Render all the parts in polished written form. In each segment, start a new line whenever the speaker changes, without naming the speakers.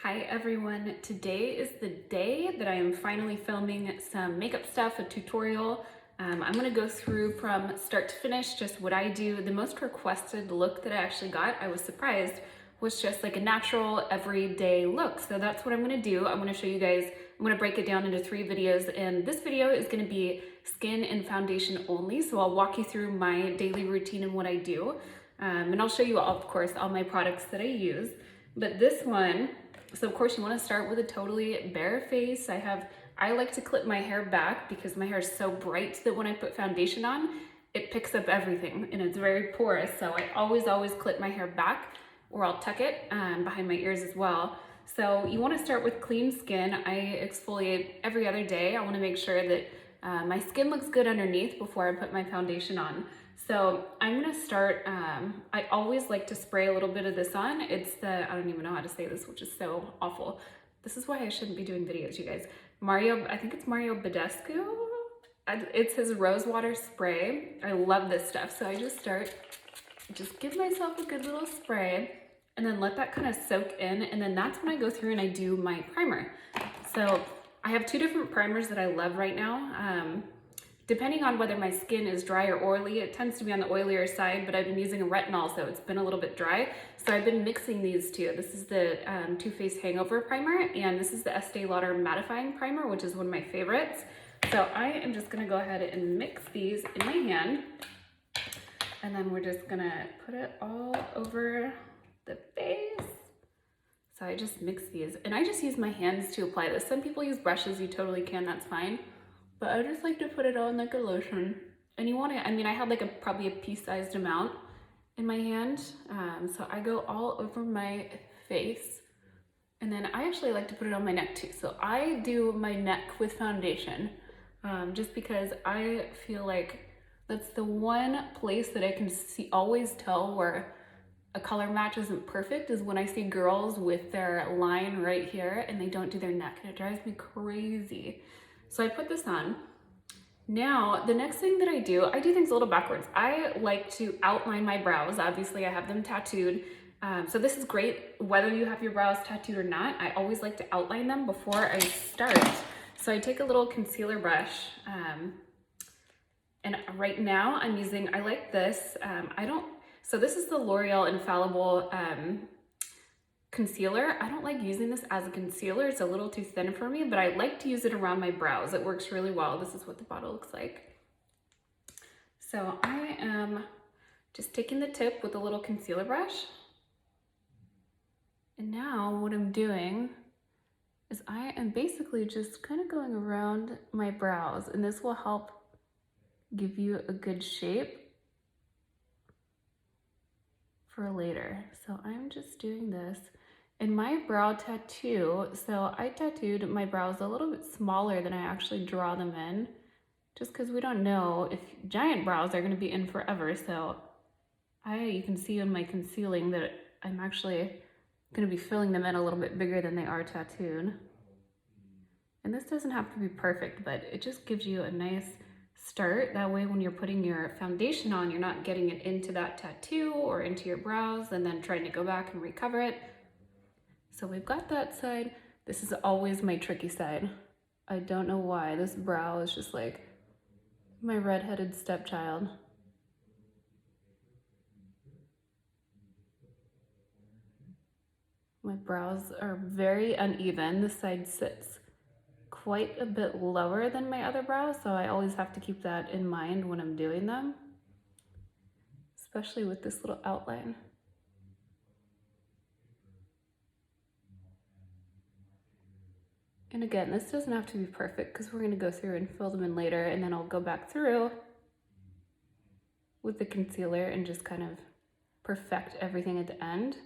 Hi everyone, today is the day that I am finally filming some makeup stuff, a tutorial. I'm gonna go through from start to finish, just what I do. The most requested look that I actually got, I was surprised, was just like a natural everyday look. So that's what I'm gonna do. I'm gonna show you guys, I'm gonna break it down into 3 videos, and this video is gonna be skin and foundation only. So I'll walk you through my daily routine and what I do. And I'll show you, of course, all my products that I use. But this one, so of course you want to start with a totally bare face. I like to clip my hair back because my hair is so bright that when I put foundation on, it picks up everything and it's very porous. So I always clip my hair back, or I'll tuck it behind my ears as well. So you want to start with clean skin. I exfoliate every other day. I want to make sure that my skin looks good underneath before I put my foundation on. So I'm gonna start, I always like to spray a little bit of this on. It's the, I don't even know how to say this, which is so awful. This is why I shouldn't be doing videos, you guys. I think it's Mario Badescu. It's his rose water spray. I love this stuff. So I just give myself a good little spray and then let that kind of soak in. And then that's when I go through and I do my primer. So I have 2 different primers that I love right now. Depending on whether my skin is dry or oily, it tends to be on the oilier side, but I've been using a retinol, so it's been a little bit dry. So I've been mixing these 2. This is the Too Faced Hangover Primer, and this is the Estee Lauder Mattifying Primer, which is one of my favorites. So I am just gonna go ahead and mix these in my hand, and then we're just gonna put it all over the face. So I just mix these, and I just use my hands to apply this. Some people use brushes, you totally can, that's fine. But I just like to put it on like a lotion. And you want to, I mean, I had like probably a pea-sized amount in my hand. So I go all over my face. And then I actually like to put it on my neck too. So I do my neck with foundation, just because I feel like that's the one place that I can always tell where a color match isn't perfect, is when I see girls with their line right here and they don't do their neck, and it drives me crazy. So I put this on. Now, the next thing that I do things a little backwards. I like to outline my brows. Obviously, I have them tattooed. So this is great whether you have your brows tattooed or not. I always like to outline them before I start. So I take a little concealer brush, and right now I'm using, I like this. So this is the L'Oreal Infallible concealer. I don't like using this as a concealer. It's a little too thin for me, but I like to use it around my brows. It works really well. This is what the bottle looks like. So I am just taking the tip with a little concealer brush. And now what I'm doing is I am basically just kind of going around my brows, and this will help give you a good shape for later. So I'm just doing this. In my brow tattoo, so I tattooed my brows a little bit smaller than I actually draw them in, just because we don't know if giant brows are going to be in forever. So you can see in my concealing that I'm actually going to be filling them in a little bit bigger than they are tattooed. And this doesn't have to be perfect, but it just gives you a nice start. That way when you're putting your foundation on, you're not getting it into that tattoo or into your brows and then trying to go back and recover it. So we've got that side. This is always my tricky side. I don't know why. This brow is just like my redheaded stepchild. My brows are very uneven. This side sits quite a bit lower than my other brows, so I always have to keep that in mind when I'm doing them, especially with this little outline. And again, this doesn't have to be perfect because we're going to go through and fill them in later, and then I'll go back through with the concealer and just kind of perfect everything at the end.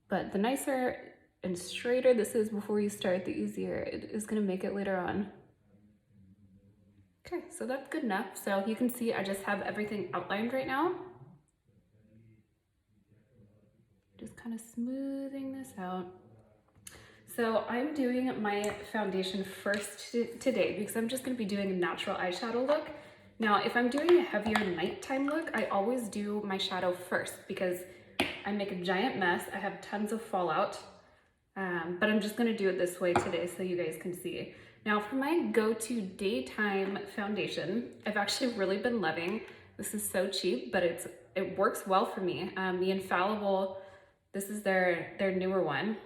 But the nicer and straighter this is before you start, the easier it is going to make it later on. Okay, so that's good enough. So you can see I just have everything outlined right now. Just kind of smoothing this out. So I'm doing my foundation first today because I'm just going to be doing a natural eyeshadow look. Now, if I'm doing a heavier nighttime look, I always do my shadow first because I make a giant mess. I have tons of fallout. but I'm just gonna do it this way today so you guys can see. Now for my go-to daytime foundation, I've actually really been loving, this is so cheap, but it works well for me. The Infallible, this is their newer one.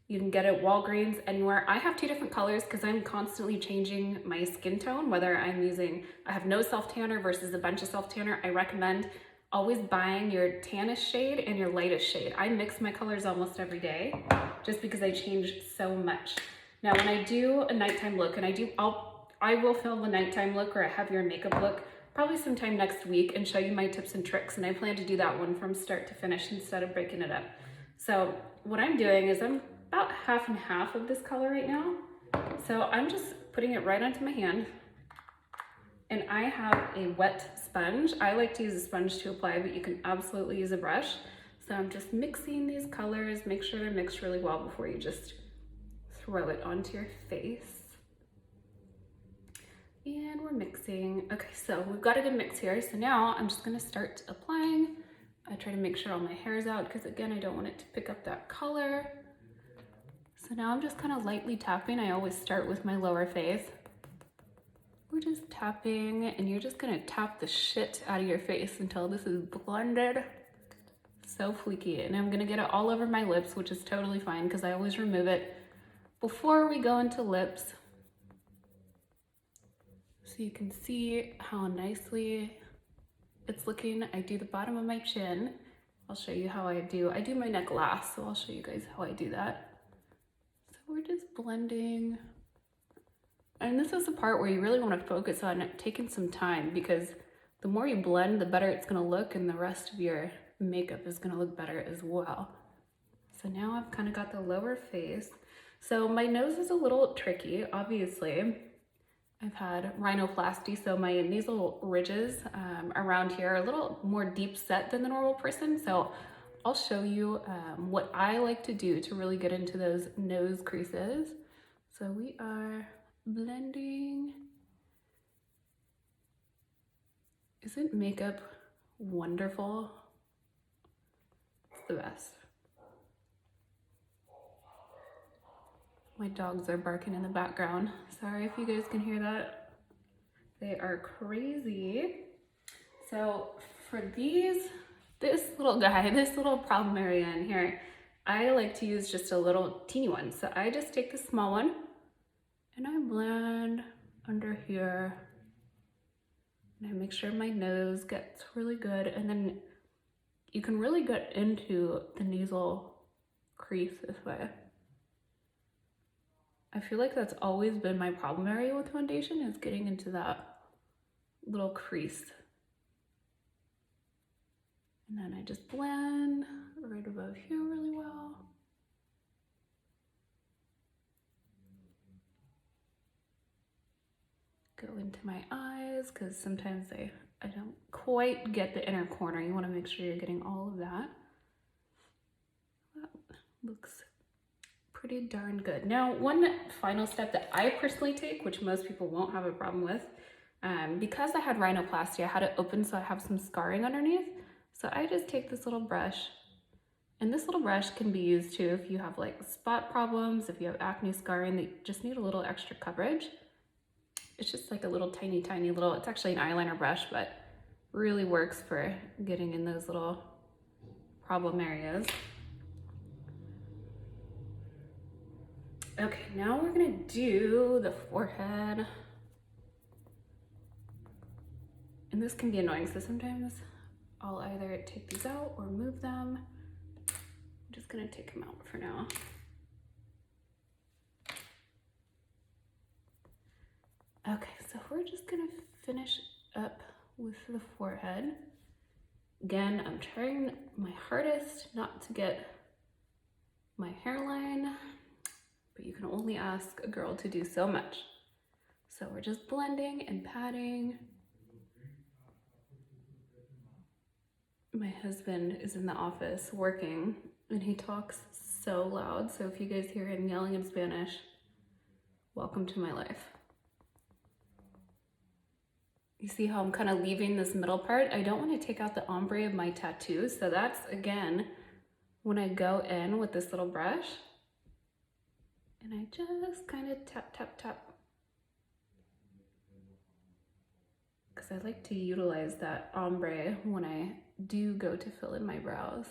You can get it at Walgreens, anywhere. I have two different colors because I'm constantly changing my skin tone, whether I have no self-tanner versus a bunch of self-tanner. I recommend always buying your tannest shade and your lightest shade. I mix my colors almost every day just because I change so much. Now, when I do a nighttime look, and I will film a nighttime look or a heavier makeup look probably sometime next week and show you my tips and tricks, and I plan to do that one from start to finish instead of breaking it up. So what I'm doing is I'm about half and half of this color right now. So I'm just putting it right onto my hand, and I have a wet sponge. I like to use a sponge to apply, but you can absolutely use a brush. So I'm just mixing these colors, make sure they're mixed really well before you just throw it onto your face. And we're mixing. Okay, so we've got a good mix here. So now I'm just gonna start applying. I try to make sure all my hair is out because again, I don't want it to pick up that color. So now I'm just kind of lightly tapping. I always start with my lower face. We're just tapping, and you're just gonna tap the shit out of your face until this is blended. So fleeky. And I'm gonna get it all over my lips, which is totally fine because I always remove it before we go into lips. So you can see how nicely it's looking. I do the bottom of my chin. I'll show you how I do my neck last, so I'll show you guys how I do that. So we're just blending. And this is the part where you really want to focus on taking some time, because the more you blend, the better it's going to look, and the rest of your makeup is going to look better as well. So now I've kind of got the lower face. So my nose is a little tricky, obviously. I've had rhinoplasty, so my nasal ridges around here are a little more deep set than the normal person. So I'll show you what I like to do to really get into those nose creases. So we are blending. Isn't makeup wonderful? It's the best. My dogs are barking in the background. Sorry if you guys can hear that. They are crazy. So for this little guy, this little problem area in here, I like to use just a little teeny one. So I just take the small one and I blend under here. And I make sure my nose gets really good. And then you can really get into the nasal crease this way. I feel like that's always been my problem area with foundation, is getting into that little crease. And then I just blend right above here really well. Go into my eyes, because sometimes I don't quite get the inner corner. You want to make sure you're getting all of that. That looks pretty darn good. Now, one final step that I personally take, which most people won't have a problem with, because I had rhinoplasty, I had it open so I have some scarring underneath. So I just take this little brush, and this little brush can be used too if you have like spot problems, if you have acne scarring that you just need a little extra coverage. It's just like a little tiny little, it's actually an eyeliner brush, but really works for getting in those little problem areas. Okay, now we're gonna do the forehead. And this can be annoying, so sometimes I'll either take these out or move them. I'm just gonna take them out for now. Okay, so we're just gonna finish up with the forehead. Again, I'm trying my hardest not to get my hairline, but you can only ask a girl to do so much. So we're just blending and patting. My husband is in the office working, and he talks so loud. So if you guys hear him yelling in Spanish, welcome to my life. You see how I'm kind of leaving this middle part? I don't want to take out the ombre of my tattoo. So that's, again, when I go in with this little brush, And I just kind of tap, tap, tap. Because I like to utilize that ombre when I do go to fill in my brows.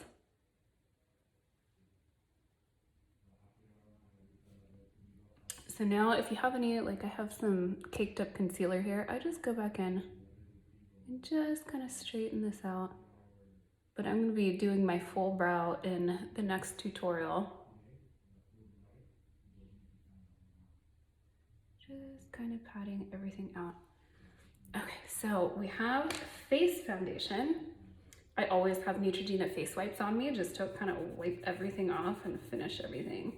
So now if you have any, like I have some caked up concealer here, I just go back in and just kind of straighten this out. But I'm going to be doing my full brow in the next tutorial. Just kind of patting everything out. Okay, so we have face foundation. I always have Neutrogena face wipes on me just to kind of wipe everything off and finish everything.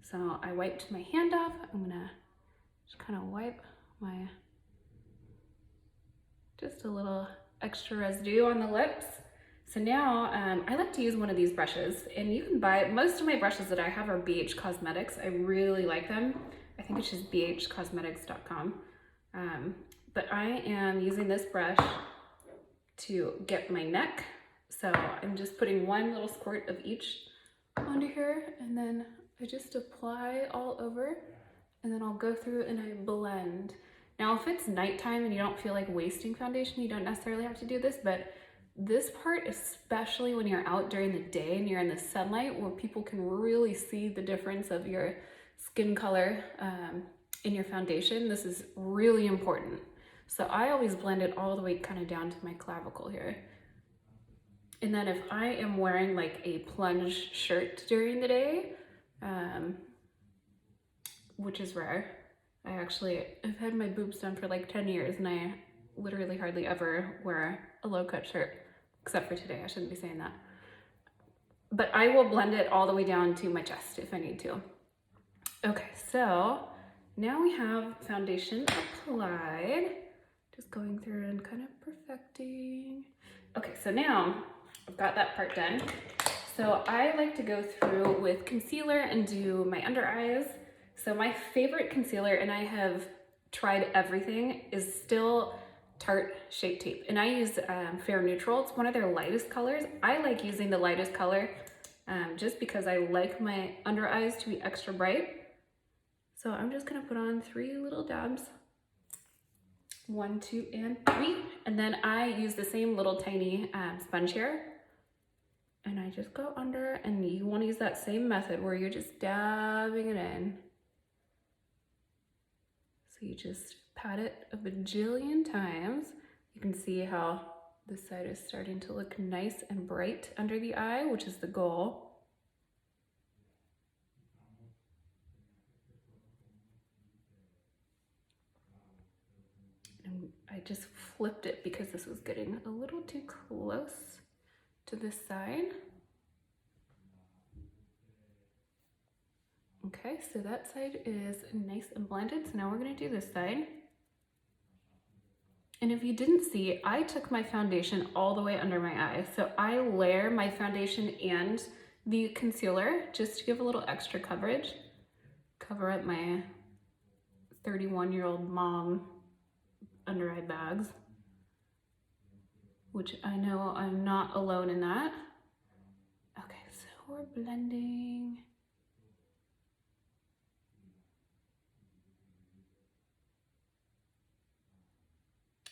So I wiped my hand off. I'm gonna just kind of wipe my, just a little extra residue on the lips. So now I like to use one of these brushes, and you can buy, most of my brushes that I have are BH Cosmetics. I really like them. I think it's just bhcosmetics.com. But I am using this brush to get my neck. So I'm just putting one little squirt of each onto here, and then I just apply all over, and then I'll go through and I blend. Now, if it's nighttime and you don't feel like wasting foundation, you don't necessarily have to do this, but this part, especially when you're out during the day and you're in the sunlight where people can really see the difference of your skin color in your foundation, this is really important. So I always blend it all the way kind of down to my clavicle here. And then if I am wearing like a plunge shirt during the day, which is rare, I've had my boobs done for like 10 years and I literally hardly ever wear a low cut shirt, except for today. I shouldn't be saying that. But I will blend it all the way down to my chest if I need to. Okay, so now we have foundation applied. Just going through and kind of perfecting. Okay, so now I've got that part done. So I like to go through with concealer and do my under eyes. So my favorite concealer, and I have tried everything, is still Tarte Shape Tape. And I use Fair Neutral. It's one of their lightest colors. I like using the lightest color just because I like my under eyes to be extra bright. So I'm just gonna put on 3 little dabs. 1, 2, and 3. And then I use the same little tiny sponge here. And I just go under, and you want to use that same method where you're just dabbing it in. So you just pat it a bajillion times. You can see how this side is starting to look nice and bright under the eye, which is the goal. And I just flipped it because this was getting a little too close to this side. Okay, so that side is nice and blended. So now we're gonna do this side. And if you didn't see, I took my foundation all the way under my eye. So I layer my foundation and the concealer just to give a little extra coverage. Cover up my 31-year-old mom under eye bags, which I know I'm not alone in that. Okay, so we're blending.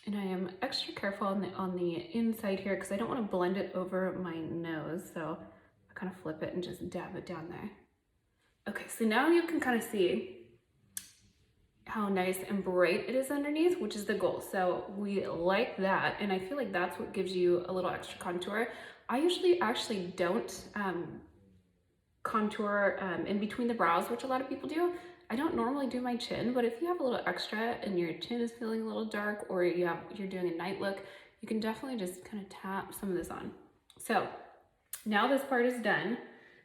And I am extra careful on the inside here because I don't want to blend it over my nose. So I kind of flip it and just dab it down there. Okay, so now you can kind of see how nice and bright it is underneath, which is the goal. So we like that, and I feel like that's what gives you a little extra contour. I usually actually don't contour in between the brows, which a lot of people do. I don't normally do my chin, but if you have a little extra and your chin is feeling a little dark, or you're doing a night look, you can definitely just kind of tap some of this on. So now this part is done.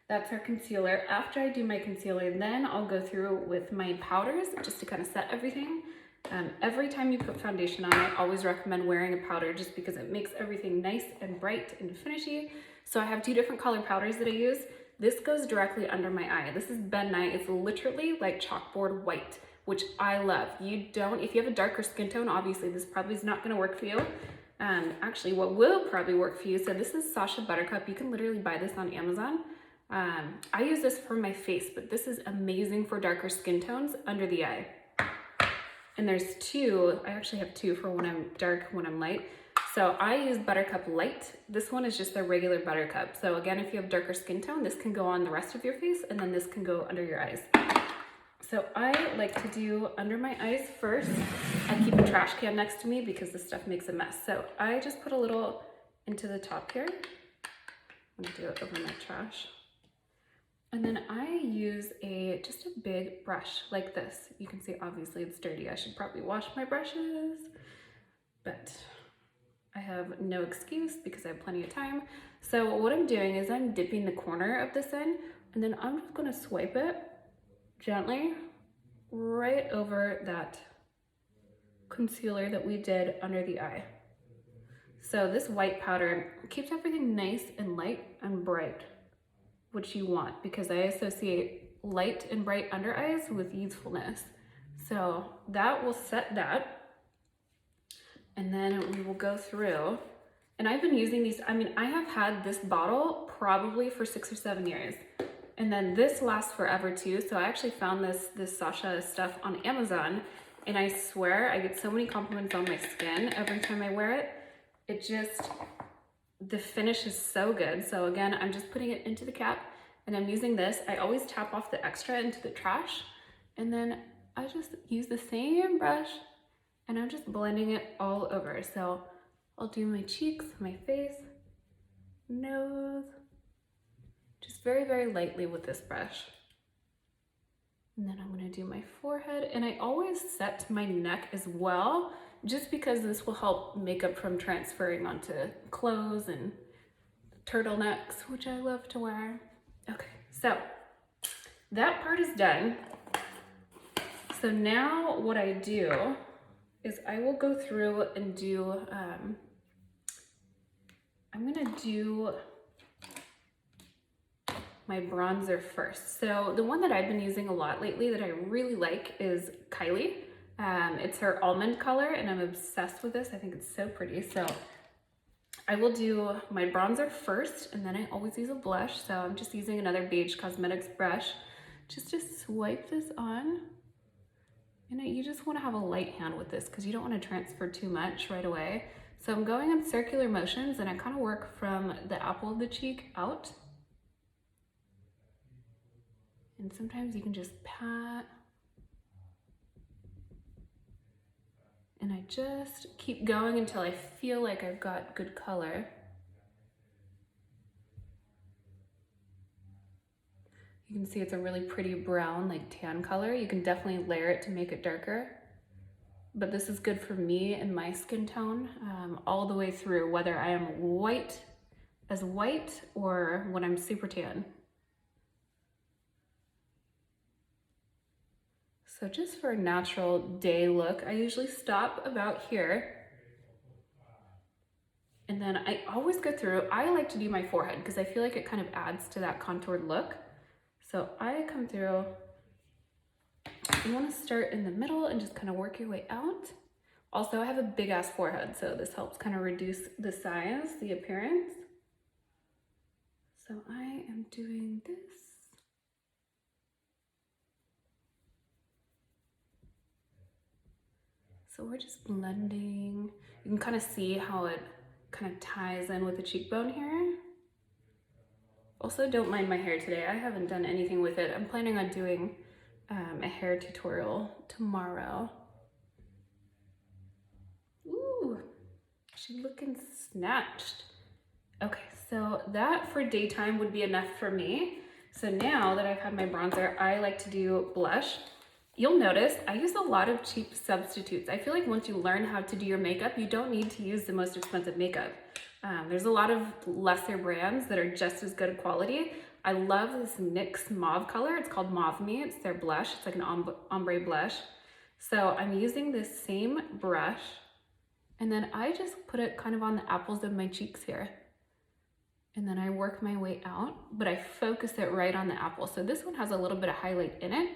That's our concealer. After I do my concealer, then I'll go through with my powders just to kind of set everything. Every time you put foundation on, I always recommend wearing a powder just because it makes everything nice and bright and finishy. So I have 2 different color powders that I use. This goes directly under my eye. This is Ben Nye. It's literally like chalkboard white, which I love. If you have a darker skin tone, obviously this probably is not gonna work for you. Actually, what will probably work for you, so this is Sacha Buttercup. You can literally buy this on Amazon. I use this for my face, but this is amazing for darker skin tones under the eye. And there's two, I actually have two for when I'm dark, when I'm light. So I use Buttercup Light. This one is just a regular Buttercup. So again, if you have darker skin tone, this can go on the rest of your face, and then this can go under your eyes. So I like to do under my eyes first. I keep a trash can next to me because this stuff makes a mess. So I just put a little into the top here. I'm gonna do it over my trash. And then I use just a big brush like this. You can see obviously it's dirty. I should probably wash my brushes, but I have no excuse because I have plenty of time. So what I'm doing is I'm dipping the corner of this in, and then I'm just gonna swipe it gently right over that concealer that we did under the eye. So this white powder keeps everything nice and light and bright, which you want, because I associate light and bright under eyes with youthfulness. So that will set that. And then we will go through, and I've been using these, I mean, I have had this bottle probably for 6 or 7 years. And then this lasts forever too. So I actually found this Sasha stuff on Amazon, and I swear I get so many compliments on my skin every time I wear it. It just, the finish is so good. So again, I'm just putting it into the cap, and I'm using this. I always tap off the extra into the trash, and then I just use the same brush, and I'm just blending it all over. So I'll do my cheeks, my face, nose, just very, very lightly with this brush. And then I'm gonna do my forehead, and I always set my neck as well, just because this will help makeup from transferring onto clothes and turtlenecks, which I love to wear. Okay, so that part is done. So now what I do is I will go through and do, I'm gonna do my bronzer first. So the one that I've been using a lot lately that I really like is Kylie. It's her almond color, and I'm obsessed with this. I think it's so pretty. So I will do my bronzer first, and then I always use a blush. So I'm just using another Beige Cosmetics brush just to swipe this on. And you just want to have a light hand with this because you don't want to transfer too much right away. So I'm going in circular motions, and I kind of work from the apple of the cheek out. And sometimes you can just pat. And I just keep going until I feel like I've got good color. You can see it's a really pretty brown, like tan color. You can definitely layer it to make it darker. But this is good for me and my skin tone all the way through, whether I am white or when I'm super tan. So just for a natural day look, I usually stop about here. And then I always go through, I like to do my forehead because I feel like it kind of adds to that contoured look. So I come through, you want to start in the middle and just kind of work your way out. Also, I have a big ass forehead, so this helps kind of reduce the size, the appearance. So I am doing this. So we're just blending. You can kind of see how it kind of ties in with the cheekbone here. Also, don't mind my hair today. I haven't done anything with it. I'm planning on doing a hair tutorial tomorrow. Ooh, she's looking snatched. Okay, so that for daytime would be enough for me. So now that I've had my bronzer, I like to do blush. You'll notice I use a lot of cheap substitutes. I feel like once you learn how to do your makeup, you don't need to use the most expensive makeup. There's a lot of lesser brands that are just as good quality. I love this NYX mauve color. It's called Mauve Me. It's their blush. It's like an ombre blush. So I'm using this same brush, and then I just put it kind of on the apples of my cheeks here. And then I work my way out, but I focus it right on the apple. So this one has a little bit of highlight in it.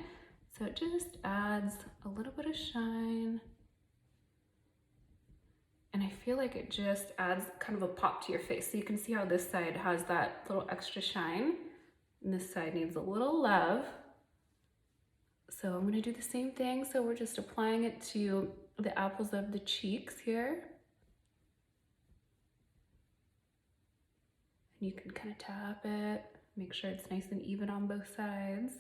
So it just adds a little bit of shine. And I feel like it just adds kind of a pop to your face. So you can see how this side has that little extra shine. And this side needs a little love. So I'm gonna do the same thing. So we're just applying it to the apples of the cheeks here. And you can kind of tap it, make sure it's nice and even on both sides.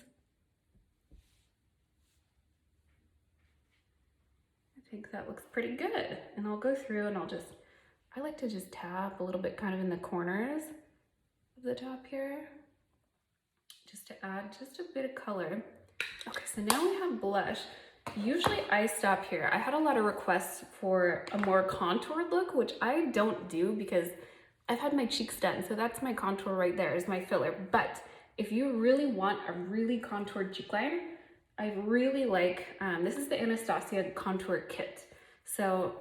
I think that looks pretty good. And I'll go through and I like to just tap a little bit kind of in the corners of the top here, just to add just a bit of color. Okay, so now we have blush. Usually I stop here. I had a lot of requests for a more contoured look, which I don't do because I've had my cheeks done. So that's my contour right there is my filler. But if you really want a really contoured cheek line, I really like, this is the Anastasia Contour Kit. So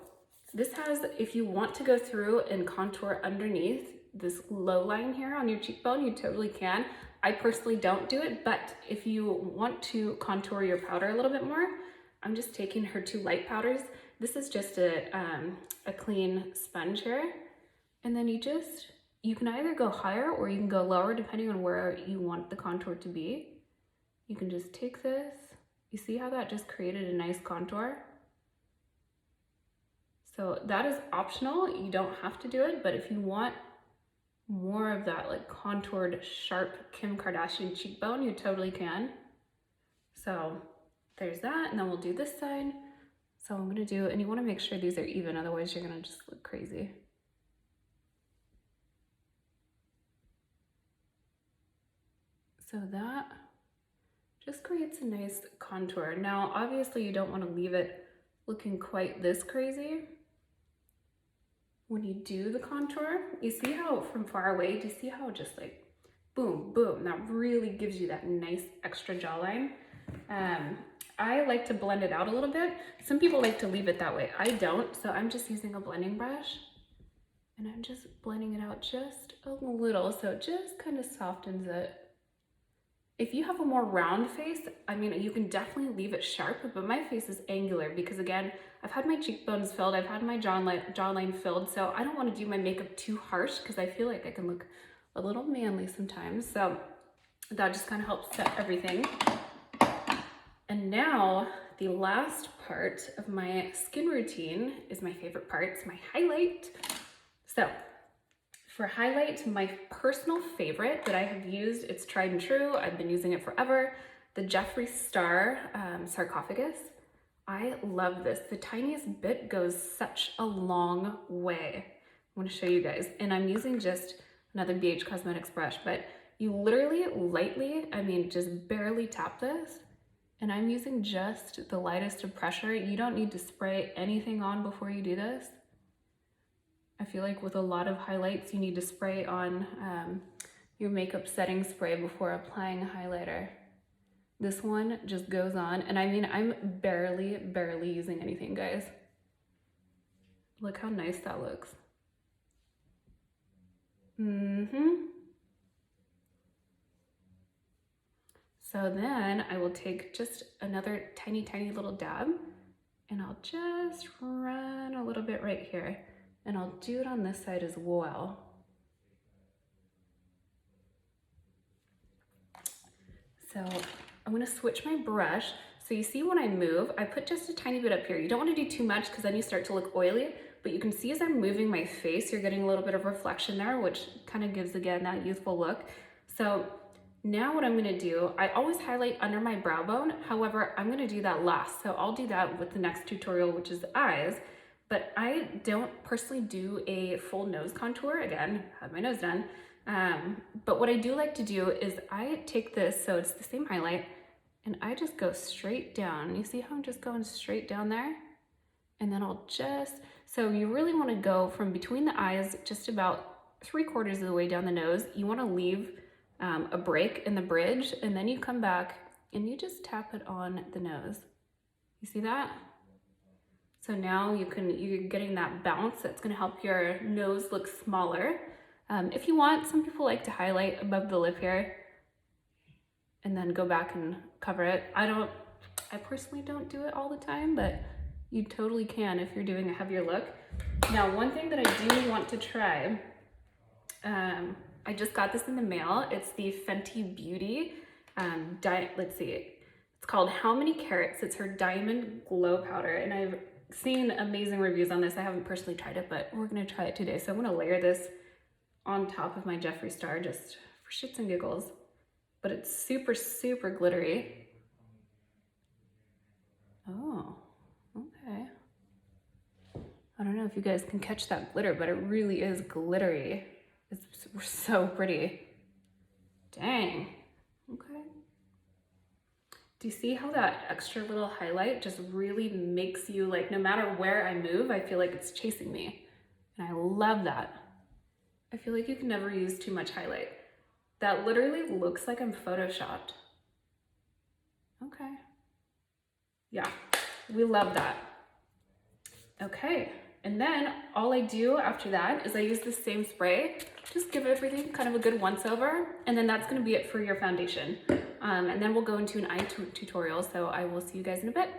this has, if you want to go through and contour underneath this low line here on your cheekbone, you totally can. I personally don't do it, but if you want to contour your powder a little bit more, I'm just taking her 2 light powders. This is just a clean sponge here. And then you can either go higher or you can go lower depending on where you want the contour to be. You can just take this. You see how that just created a nice contour? So that is optional. You don't have to do it, but if you want more of that like contoured, sharp Kim Kardashian cheekbone, you totally can. So there's that, and then we'll do this side. So I'm gonna do, and you wanna make sure these are even, otherwise you're gonna just look crazy. So that just creates a nice contour. Now, obviously you don't wanna leave it looking quite this crazy. When you do the contour, you see how from far away, do you see how just like, boom, boom, that really gives you that nice extra jawline. I like to blend it out a little bit. Some people like to leave it that way. I don't, so I'm just using a blending brush and I'm just blending it out just a little, so it just kind of softens it. If you have a more round face, I mean, you can definitely leave it sharp, but my face is angular because again, I've had my cheekbones filled, I've had my jawline filled, so I don't want to do my makeup too harsh because I feel like I can look a little manly sometimes. So that just kind of helps set everything. And now the last part of my skin routine is my favorite part, it's my highlight. So for highlight, my personal favorite that I have used, it's tried and true, I've been using it forever, the Jeffree Star Sarcophagus. I love this. The tiniest bit goes such a long way. I want to show you guys. And I'm using just another BH Cosmetics brush, but you literally lightly, I mean, just barely tap this. And I'm using just the lightest of pressure. You don't need to spray anything on before you do this. I feel like with a lot of highlights, you need to spray on your makeup setting spray before applying a highlighter. This one just goes on, and I mean, I'm barely using anything, guys. Look how nice that looks. So then I will take just another tiny little dab, and I'll just run a little bit right here. And I'll do it on this side as well. So I'm gonna switch my brush. So you see when I move, I put just a tiny bit up here. You don't wanna do too much because then you start to look oily, but you can see as I'm moving my face, you're getting a little bit of reflection there, which kind of gives, again, that youthful look. So now what I'm gonna do, I always highlight under my brow bone. However, I'm gonna do that last. So I'll do that with the next tutorial, which is the eyes. But I don't personally do a full nose contour. Again, have my nose done. But what I do like to do is I take this, so it's the same highlight, and I just go straight down. You see how I'm just going straight down there? And then I'll just, so you really want to go from between the eyes, just about 3/4 of the way down the nose. You want to leave a break in the bridge, and then you come back and you just tap it on the nose. You see that? So now you're getting that bounce that's gonna help your nose look smaller. If you want, some people like to highlight above the lip here and then go back and cover it. I personally don't do it all the time, but you totally can if you're doing a heavier look. Now, one thing that I do want to try, I just got this in the mail. It's the Fenty Beauty, let's see, it's called How Many Carats. It's her Diamond Glow Powder, and I've seen amazing reviews on this. I haven't personally tried it, but we're gonna try it today. So I'm gonna layer this on top of my Jeffree Star just for shits and giggles, but it's super, super glittery. Oh, okay. I don't know if you guys can catch that glitter, but it really is glittery. It's so pretty. Dang, okay. Do you see how that extra little highlight just really makes you, like, no matter where I move, I feel like it's chasing me. And I love that. I feel like you can never use too much highlight. That literally looks like I'm photoshopped. Okay. Yeah, we love that. Okay, and then all I do after that is I use the same spray, just give everything kind of a good once over, and then that's gonna be it for your foundation. And then we'll go into an eye tutorial, so I will see you guys in a bit.